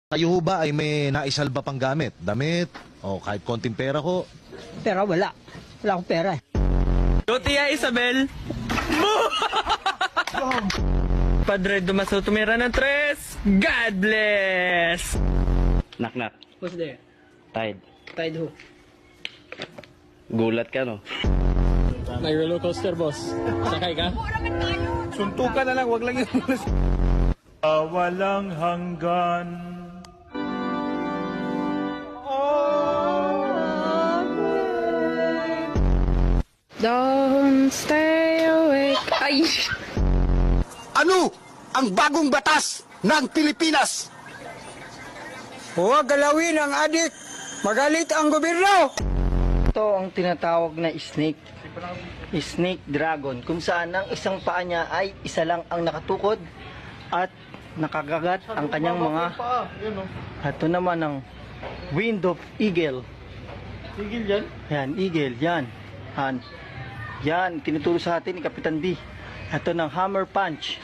Kayo ho ba ay may naisalba pang gamit? Damit? O kahit konting pera ko? Pera wala. Wala akong pera eh. Tia Isabel. Padre Dumaso tumira ng tres. God bless. Knock knock. What's there? Tide. Tide who? Gulat ka, no? May roller coaster, boss. Sakay ka? Suntukan na lang, wag lang yung... walang hanggan. Don't stay awake. Ay! Ano ang bagong batas ng Pilipinas? Huwag galawin ang adik. Magalit ang gobyerno. Ito ang tinatawag na snake. Snake dragon. Kung saan ang isang paa niya ay isa lang ang nakatukod at nakagagat ang kanyang mga... Ito naman ang wind of eagle. Eagle yan? Yan, eagle. Yan. Yan, tinuturo sa atin ni Kapitan D. Ito ng hammer punch.